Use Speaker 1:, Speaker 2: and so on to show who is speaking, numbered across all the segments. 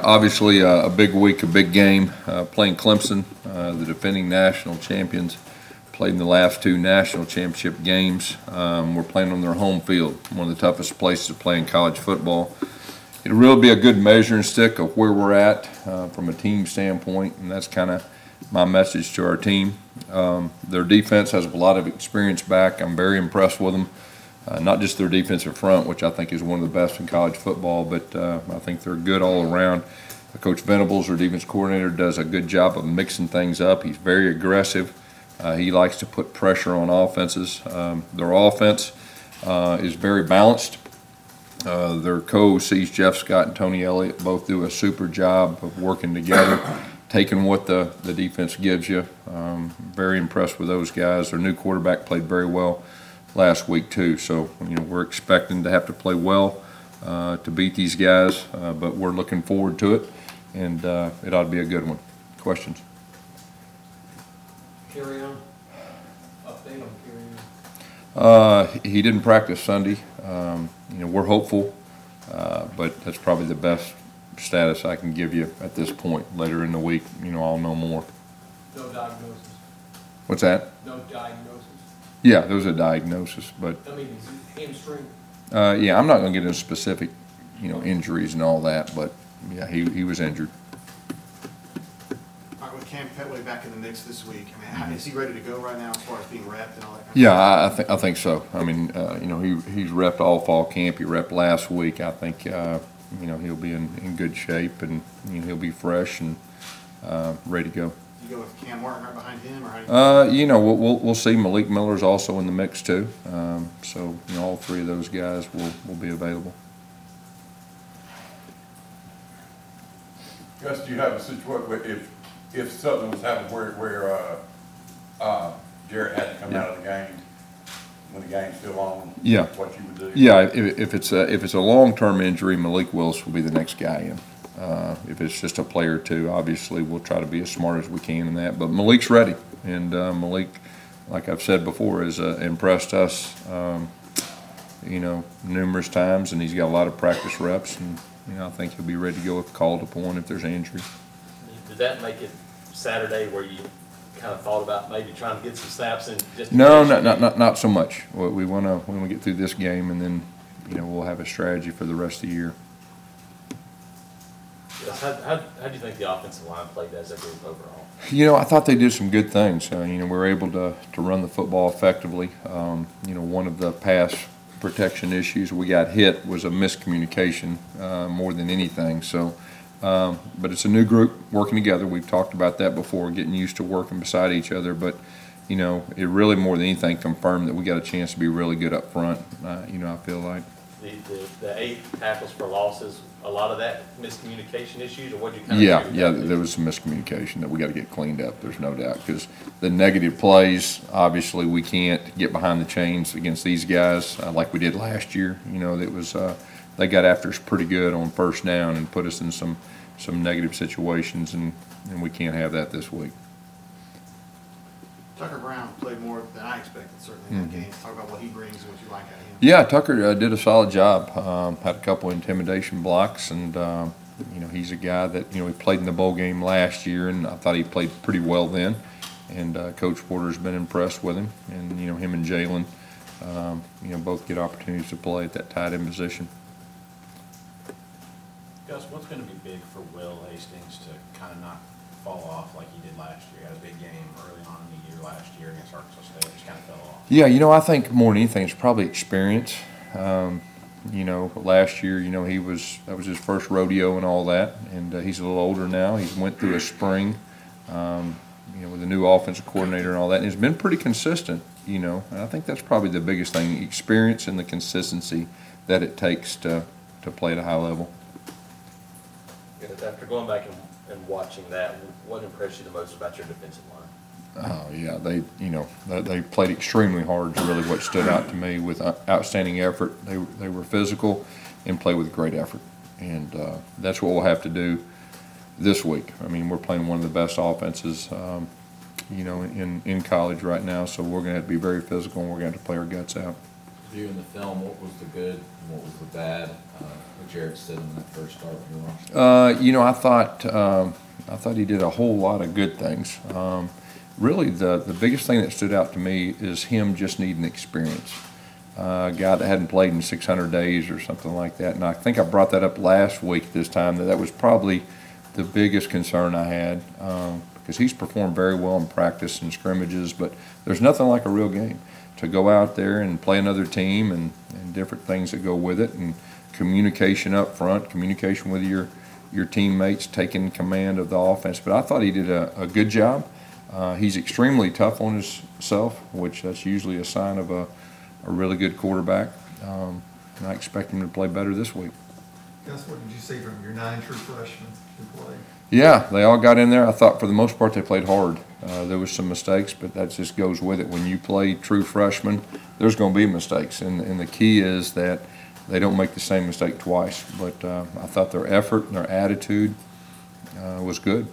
Speaker 1: Obviously, a big week, a big game. Playing Clemson, the defending national champions, played in the last two national championship games. We're playing on their home field, one of the toughest places to play in college football. It'll really be a good measuring stick of where we're at from a team standpoint, and that's kind of my message to our team. Their defense has a lot of experience back. I'm very impressed with them. Not just their defensive front, which I think is one of the best in college football, but I think they're good all around. Coach Venables, their defense coordinator, does a good job of mixing things up. He's very aggressive. He likes to put pressure on offenses. Their offense is very balanced. Their co-OCs, Jeff Scott and Tony Elliott, both do a super job of working together, taking what the defense gives you. Very impressed with those guys. Their new quarterback played very well last week too, so we're expecting to have to play well to beat these guys, but we're looking forward to it, and it ought to be a good one. Questions?
Speaker 2: Carry on. Update on Carry On.
Speaker 1: He didn't practice Sunday. We're hopeful, but that's probably the best status I can give you at this point. Later in the week, I'll know more.
Speaker 2: No diagnosis.
Speaker 1: What's that?
Speaker 2: No diagnosis.
Speaker 1: Yeah, there was a diagnosis, but
Speaker 2: I mean, is it hamstring?
Speaker 1: yeah, I'm not going to get into specific, injuries and all that, but yeah, he was injured.
Speaker 3: All right, with Cam Petway back in the mix this week, I mean, is he ready to go right now as far as being repped and all that kind of
Speaker 1: Yeah, I think so. I mean, he's repped all fall camp. He repped last week. I think he'll be in good shape, and he'll be fresh and ready to go.
Speaker 3: You go with Cam Martin right behind him, or how do you
Speaker 1: we'll see. Malik Miller's also in the mix too. So all three of those guys will be available.
Speaker 4: Gus, do you have a situation where if something was happening where Jarrett had to come out of the game when the game's still on?
Speaker 1: Yeah.
Speaker 4: What you would do?
Speaker 1: Yeah. If it's a long-term injury, Malik Willis will be the next guy in. If it's just a play or two, obviously we'll try to be as smart as we can in that. But Malik's ready, and Malik, like I've said before, has impressed us, numerous times, and he's got a lot of practice reps, and I think he'll be ready to go if called upon if there's an injury.
Speaker 5: Did that make it Saturday where you kind of thought about maybe trying to get some snaps in? Just
Speaker 1: No, not so much. We want to get through this game, and then we'll have a strategy for the rest of the year.
Speaker 5: How do you think the offensive line played as a group overall?
Speaker 1: I thought they did some good things. We were able to run the football effectively. One of the pass protection issues we got hit was a miscommunication more than anything. So, but it's a new group working together. We've talked about that before, getting used to working beside each other. But it really more than anything confirmed that we got a chance to be really good up front. I feel like.
Speaker 5: The 8 tackles for losses, a lot of that miscommunication issues, or what you kind of
Speaker 1: Yeah, there was some miscommunication that we got to get cleaned up. There's no doubt, because the negative plays, obviously, we can't get behind the chains against these guys like we did last year. That was they got after us pretty good on first down and put us in some negative situations, and we can't have that this week.
Speaker 3: Tucker Brown played more than I expected, certainly, in that game. Talk about what he brings and what you like out of him.
Speaker 1: Yeah, Tucker did a solid job. Had a couple intimidation blocks, and he's a guy that he played in the bowl game last year, and I thought he played pretty well then. And Coach Porter's been impressed with him, and him and Jalen, both get opportunities to play at that tight end position.
Speaker 6: Gus, what's going to be big for Will Hastings to kind of not fall off like he did last year? He had a big game early on in the year last year against Arkansas State, just kind of fell off.
Speaker 1: Yeah, I think more than anything, it's probably experience. Last year, that was his first rodeo and all that, and he's a little older now. He's went through a spring, with a new offensive coordinator and all that, and he's been pretty consistent, and I think that's probably the biggest thing, experience and the consistency that it takes to play at a high level.
Speaker 5: After going back and watching that, what impressed you the most about your defensive line?
Speaker 1: Oh yeah, they played extremely hard. Is really what stood out to me, with outstanding effort. They were physical and played with great effort, and that's what we'll have to do this week. I mean, we're playing one of the best offenses, in college right now, so we're going to have to be very physical, and we're going to have to play our guts out.
Speaker 6: Viewing the film, what was the good and what was the bad with Jarrett Stidham in that first start when you watched?
Speaker 1: You know, I thought he did a whole lot of good things. Really, the biggest thing that stood out to me is him just needing experience. A guy that hadn't played in 600 days or something like that. And I think I brought that up last week this time, that was probably the biggest concern I had, because he's performed very well in practice and scrimmages, but there's nothing like a real game. To go out there and play another team and different things that go with it, and communication up front, communication with your teammates, taking command of the offense. But I thought he did a good job. He's extremely tough on himself, which that's usually a sign of a really good quarterback. And I expect him to play better this week.
Speaker 7: Gus, what did you see from your 9 true freshmen who played?
Speaker 1: Yeah, they all got in there. I thought for the most part they played hard. There was some mistakes, but that just goes with it. When you play true freshmen, there's going to be mistakes, and the key is that they don't make the same mistake twice. But I thought their effort and their attitude was good.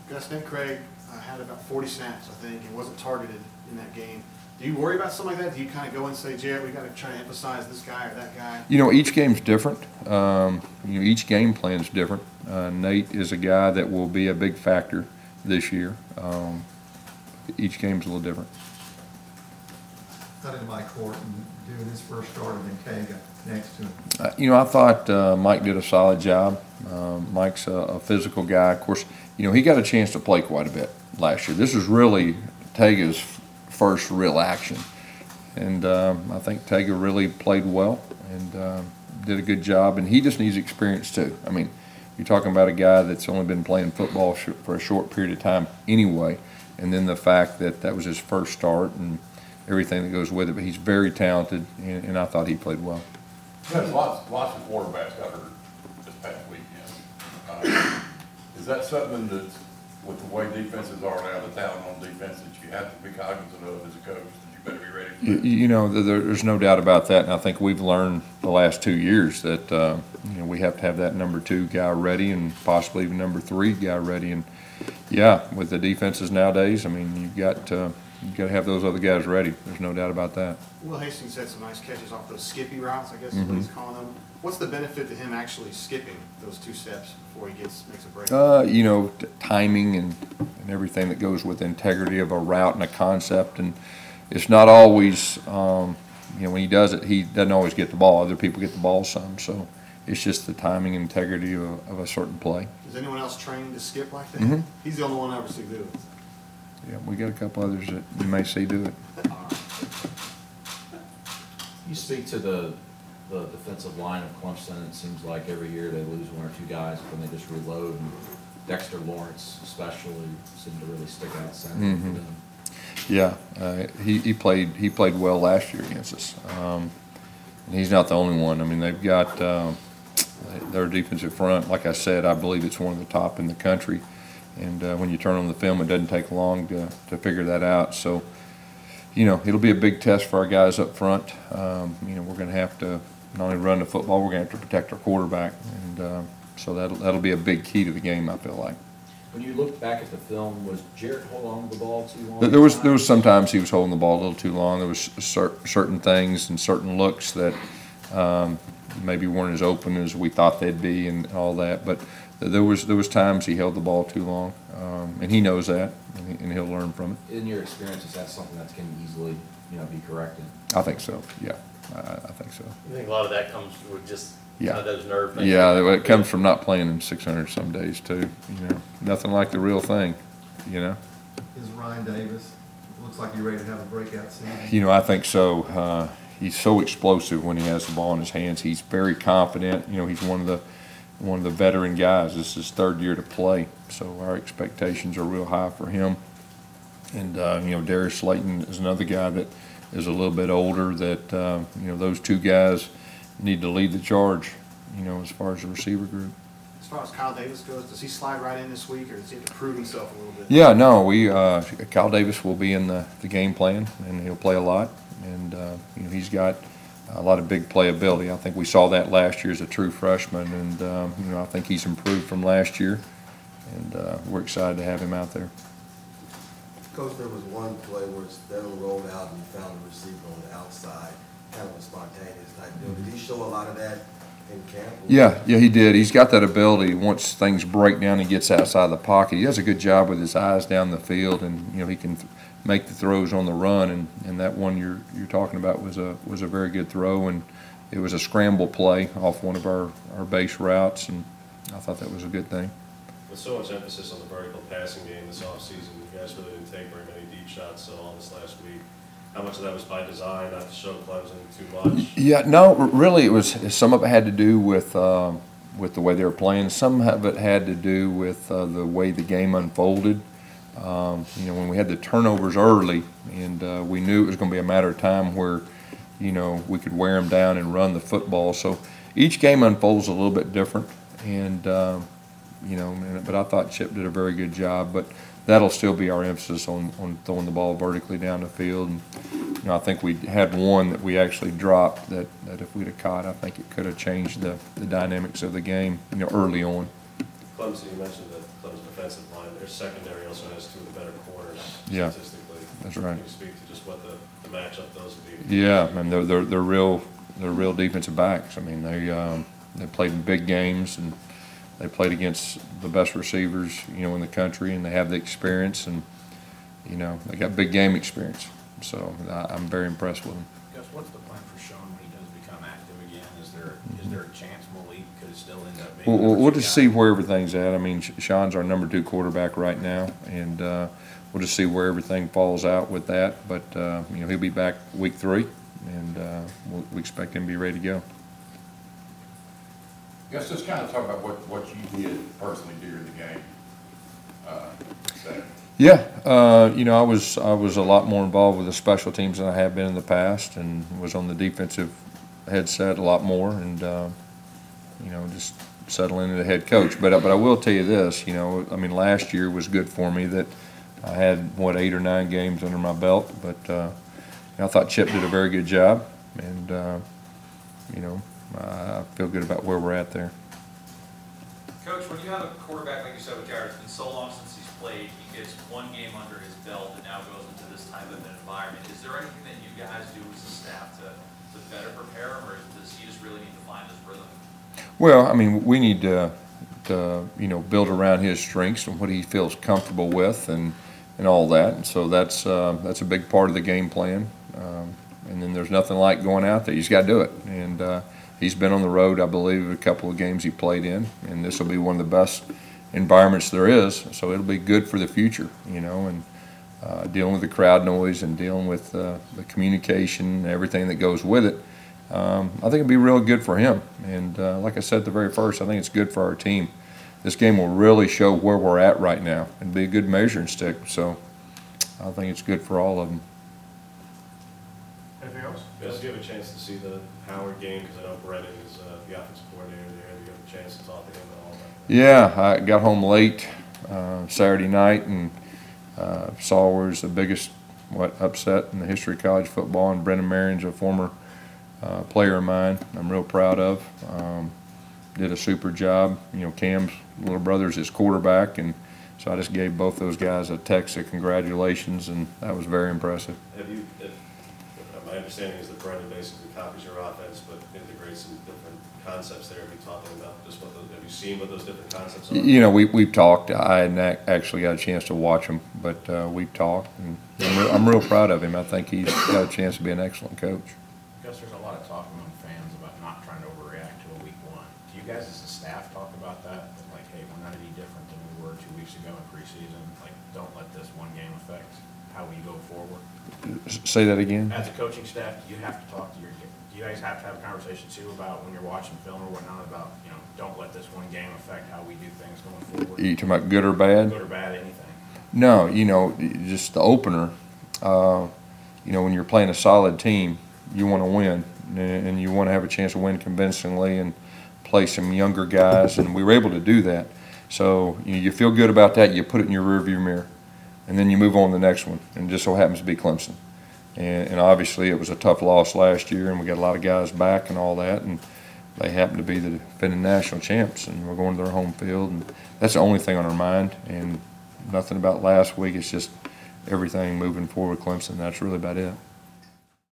Speaker 3: Gus, Nick Craig had about 40 snaps, I think, and wasn't targeted in that game. Do you worry about something like that? Do you kind of go and say, Jarrett, we got to try to emphasize this guy or that guy?
Speaker 1: You know, each game's different. Each game plan is different. Nate is a guy that will be a big factor this year. Each game's a little different.
Speaker 7: How did Mike Horton do in his first start, and then Kaga next to him?
Speaker 1: You know, I thought Mike did a solid job. Mike's a physical guy. Of course, you know, he got a chance to play quite a bit last year. This is really Taga's first real action. And I think Taga really played well and did a good job. And he just needs experience too. I mean, you're talking about a guy that's only been playing football for a short period of time anyway. And then the fact that that was his first start and everything that goes with it. But he's very talented, and I thought he played well.
Speaker 4: There's lots of quarterbacks got hurt this past weekend. Is that something that's, with the way defenses are now, the talent on defense, that you have to be cognizant of as a coach, that you better be ready for that?
Speaker 1: You know, there's no doubt about that, and I think we've learned the last 2 years that you know, we have to have that number 2 guy ready, and possibly even number 3 guy ready. And yeah, with the defenses nowadays, I mean, you've got to have those other guys ready. There's no doubt about that.
Speaker 3: Will Hastings had some nice catches off those skippy routes, I guess is what he's calling them. What's the benefit to him actually skipping those 2 steps before he makes a break?
Speaker 1: You know, timing and everything that goes with integrity of a route and a concept. And it's not always, you know, when he does it, he doesn't always get the ball. Other people get the ball some. So it's just the timing and integrity of a certain play.
Speaker 3: Is anyone else trained to skip like that? He's the only one I ever see do it.
Speaker 1: Yeah, we got a couple others that you may see do it.
Speaker 6: You speak to the defensive line of Clemson. It seems like every year they lose 1 or 2 guys, but then they just reload. And Dexter Lawrence especially seemed to really stick out center for them.
Speaker 1: Yeah, he played well last year against us. And he's not the only one. I mean, they've got their defensive front. Like I said, I believe it's one of the top in the country. And when you turn on the film, it doesn't take long to figure that out. So, you know, it'll be a big test for our guys up front. You know, we're going to have to not only run the football, we're going to have to protect our quarterback. And so that'll be a big key to the game, I feel like.
Speaker 6: When you look back at the film, was Jarrett hold on to the ball too long?
Speaker 1: There was sometimes he was holding the ball a little too long. There was certain things and certain looks that maybe weren't as open as we thought they'd be and all that. But there was times he held the ball too long, and he knows that, and he'll learn from it.
Speaker 6: In your experience, is that something that can easily, you know, be corrected?
Speaker 1: I think so. Yeah, I think so.
Speaker 5: You think a lot of that comes with just
Speaker 1: Yeah.
Speaker 5: kind of those nerve things?
Speaker 1: Yeah, it comes from not playing in 600 some days too. You know, nothing like the real thing. You know.
Speaker 7: Is Ryan Davis, looks like you're ready to have a breakout season?
Speaker 1: You know, I think so. He's so explosive when he has the ball in his hands. He's very confident. You know, he's one of the veteran guys. This is his 3rd year to play, so our expectations are real high for him. And you know, Darius Slayton is another guy that is a little bit older. That you know, those 2 guys need to lead the charge. You know, as far as the receiver group.
Speaker 3: As far as Kyle Davis goes, does he slide right in this week, or does he have to prove himself a little bit?
Speaker 1: Yeah, no, Kyle Davis will be in the game plan, and he'll play a lot. And you know, he's got a lot of big playability. I think we saw that last year as a true freshman, and you know, I think he's improved from last year, and we're excited to have him out there.
Speaker 8: Coach, there was one play where Devin rolled out and found the receiver on the outside. kind of a spontaneous type deal. Did he show a lot of that in camp?
Speaker 1: Yeah, he did. He's got that ability. Once things break down, he gets outside the pocket. He does a good job with his eyes down the field, and he can make the throws on the run. And that one you're talking about was a very good throw, and it was a scramble play off one of our base routes, and I thought that was a good thing.
Speaker 2: With so much emphasis on the vertical passing game this offseason, you guys really didn't take very many deep shots all this last week. How much of that was by design, not to show Clemson too much?
Speaker 1: Yeah, no, really, it was some of it had to do with the way they were playing. Some of it had to do with the way the game unfolded. When we had the turnovers early, and we knew it was going to be a matter of time where, we could wear them down and run the football. So each game unfolds a little bit different, and but I thought Chip did a very good job. But that'll still be our emphasis on throwing the ball vertically down the field. And I think we had one that we actually dropped that if we'd have caught, I think it could have changed the dynamics of the game, early on.
Speaker 2: Clemson, you mentioned the Clemson defensive line. Their secondary also has two of the better corners
Speaker 1: Yeah,
Speaker 2: statistically.
Speaker 1: that's right.
Speaker 2: Can you speak to just what the matchup those would be?
Speaker 1: Yeah, and they're real defensive backs. I mean, they played in big games, and they played against the best receivers, in the country, and they have the experience, and they got big game experience. So I'm very impressed with them.
Speaker 9: Gus, what's the plan for Sean when he does become active again? Is there a chance Malik could still end up being?
Speaker 1: We'll just see where everything's at. I mean, Sean's our number 2 quarterback right now, and we'll just see where everything falls out with that. But he'll be back week 3, and we expect him to be ready to go.
Speaker 4: Guess just kind of talk about what you did personally during the game. Saturday.
Speaker 1: Yeah, I was a lot more involved with the special teams than I have been in the past, and was on the defensive headset a lot more, and just settling into the head coach. But I will tell you this, last year was good for me that I had 8 or 9 games under my belt, but I thought Chip did a very good job, and I feel good about where we're at there.
Speaker 10: Coach, when you have a quarterback like you said with Jared, it's been so long since he's played, he gets one game under his belt and now goes into this type of an environment. Is there anything that you guys do as a staff to better prepare him, or does he just really need to find his rhythm?
Speaker 1: Well, I mean, we need to build around his strengths and what he feels comfortable with, and all that. And so that's a big part of the game plan. And then there's nothing like going out there. You just got to do it. And he's been on the road, I believe, a couple of games he played in, and this will be one of the best environments there is. So it'll be good for the future, and dealing with the crowd noise and dealing with the communication and everything that goes with it. I think it'll be real good for him. And like I said at the very first, I think it's good for our team. This game will really show where we're at right now and be a good measuring stick. So I think it's good for all of them.
Speaker 3: Anything else?
Speaker 2: Gus, do you have a chance to see the Howard game? Because I know Brennan is the offensive coordinator there. Do you have a chance to talk to him at all about that?
Speaker 1: Yeah, I got home late Saturday night and saw where was the biggest upset in the history of college football, and Brennan Marion's a former player of mine I'm real proud of. Did a super job. Cam's little brother's his quarterback, and so I just gave both those guys a text of congratulations, and that was very impressive.
Speaker 2: My understanding is that Brennan basically copies your offense, but integrates some different concepts there. Have you talking about just have you seen what those different concepts are?
Speaker 1: We've talked. I hadn't actually got a chance to watch them, but we've talked, and I'm real proud of him. I think he's got a chance to be an excellent coach.
Speaker 9: Guess there's a lot of talk among fans about not trying to overreact to a week 1. Do you guys as a staff talk about that? Like, hey, we're not any different than we were 2 weeks ago in preseason. Like, don't let this one game affect how we go forward.
Speaker 1: Say that again.
Speaker 9: As a coaching staff, do you have to talk to do you guys have to have a conversation too about when you're watching film or whatnot about, don't let this one game affect how we do things going forward?
Speaker 1: You talking about good or bad?
Speaker 9: Good or bad, anything.
Speaker 1: No, just the opener, when you're playing a solid team, you want to win, and you want to have a chance to win convincingly and play some younger guys, and we were able to do that. So you feel good about that, you put it in your rearview mirror, and then you move on to the next one, and it just so happens to be Clemson. And obviously it was a tough loss last year, and we got a lot of guys back and all that, and they happen to be the defending national champs, and we're going to their home field, and that's the only thing on our mind, and nothing about last week. It's just everything moving forward with Clemson. That's really about it.